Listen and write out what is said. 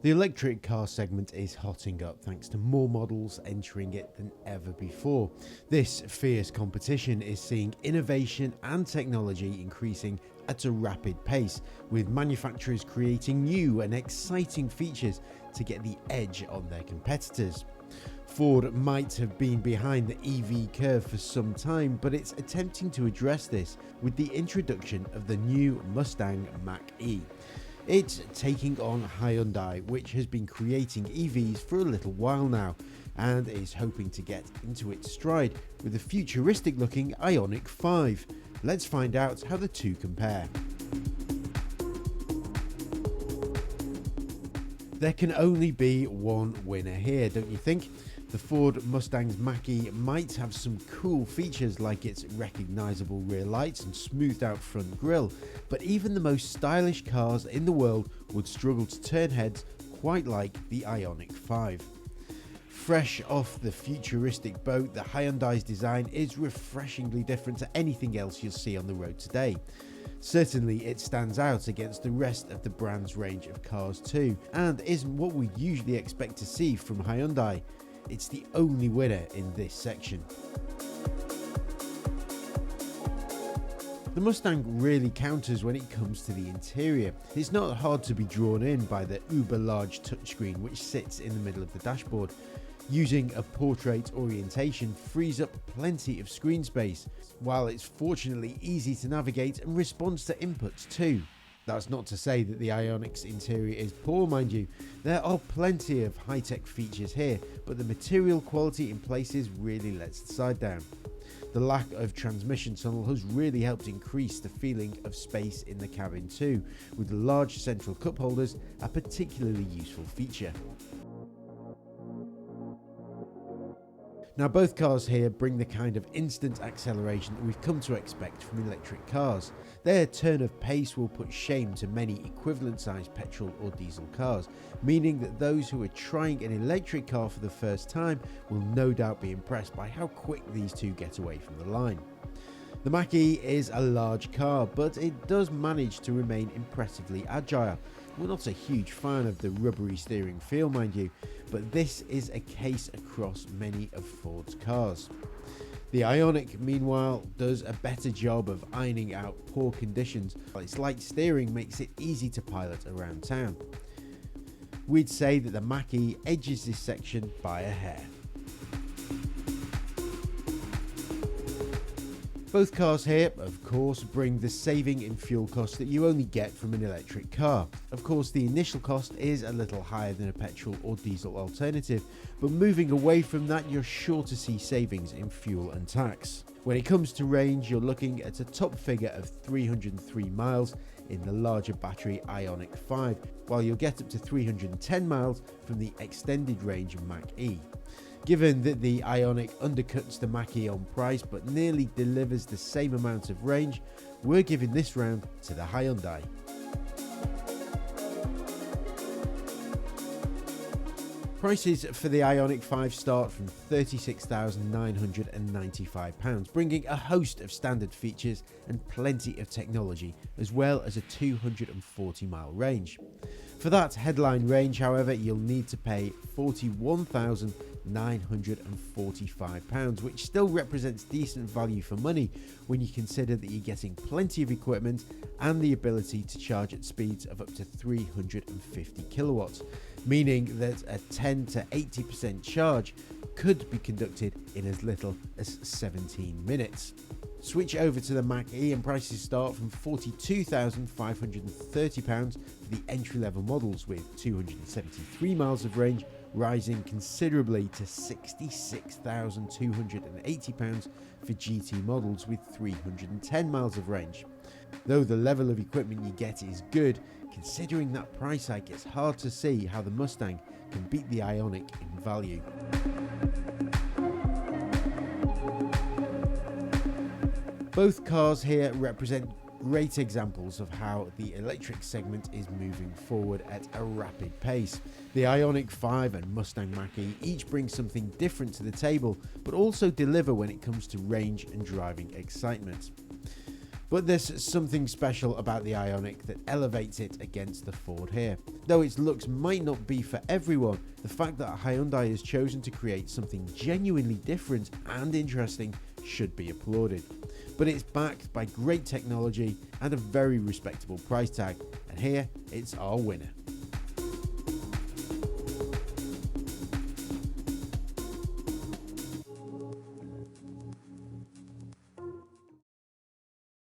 The electric car segment is hotting up thanks to more models entering it than ever before. This fierce competition is seeing innovation and technology increasing at a rapid pace, with manufacturers creating new and exciting features to get the edge on their competitors. Ford might have been behind the EV curve for some time, but it's attempting to address this with the introduction of the new Mustang Mach-E. It's taking on Hyundai, which has been creating EVs for a little while now, and is hoping to get into its stride with a futuristic looking IONIQ 5. Let's find out how the two compare. There can only be one winner here, don't you think? The Ford Mustang's Mach-E might have some cool features like its recognisable rear lights and smoothed out front grille, but even the most stylish cars in the world would struggle to turn heads quite like the IONIQ 5. Fresh off the futuristic boat, the Hyundai's design is refreshingly different to anything else you'll see on the road today. Certainly it stands out against the rest of the brand's range of cars too, and isn't what we usually expect to see from Hyundai. It's the only winner in this section. The Mustang really counters when it comes to the interior. It's not hard to be drawn in by the uber large touchscreen which sits in the middle of the dashboard. Using a portrait orientation frees up plenty of screen space, while it's fortunately easy to navigate and responds to inputs too. That's not to say that the IONIQ's interior is poor, mind you. There are plenty of high-tech features here, but the material quality in places really lets the side down. The lack of transmission tunnel has really helped increase the feeling of space in the cabin too, with the large central cup holders a particularly useful feature. Now both cars here bring the kind of instant acceleration that we've come to expect from electric cars. Their turn of pace will put shame to many equivalent sized petrol or diesel cars, meaning that those who are trying an electric car for the first time will no doubt be impressed by how quick these two get away from the line. The Mach-E is a large car, but it does manage to remain impressively agile. We're not a huge fan of the rubbery steering feel, mind you, but this is a case across many of Ford's cars. The IONIQ, meanwhile, does a better job of ironing out poor conditions, while its light steering makes it easy to pilot around town. We'd say that the Mach-E edges this section by a hair. Both cars here, of course, bring the saving in fuel costs that you only get from an electric car. Of course, the initial cost is a little higher than a petrol or diesel alternative, but moving away from that, you're sure to see savings in fuel and tax. When it comes to range, you're looking at a top figure of 303 miles in the larger battery IONIQ 5, while you'll get up to 310 miles from the extended range Mach-E. Given that the IONIQ undercuts the Mach-E on price but nearly delivers the same amount of range, we're giving this round to the Hyundai. Prices for the IONIQ 5 start from £36,995, bringing a host of standard features and plenty of technology, as well as a 240-mile range. For that headline range, however, you'll need to pay £41,945, which still represents decent value for money when you consider that you're getting plenty of equipment and the ability to charge at speeds of up to 350 kilowatts, meaning that a 10 to 80% charge could be conducted in as little as 17 minutes. Switch over to the Mach-E and prices start from £42,530 for the entry-level models with 273 miles of range, rising considerably to £66,280 for GT models with 310 miles of range. Though the level of equipment you get is good, considering that price hike, it's hard to see how the Mustang can beat the IONIQ in value. Both cars here represent great examples of how the electric segment is moving forward at a rapid pace. The IONIQ 5 and Mustang Mach-E each bring something different to the table, but also deliver when it comes to range and driving excitement. But there's something special about the IONIQ that elevates it against the Ford here. Though its looks might not be for everyone, the fact that Hyundai has chosen to create something genuinely different and interesting should be applauded. But it's backed by great technology and a very respectable price tag, and here it's our winner.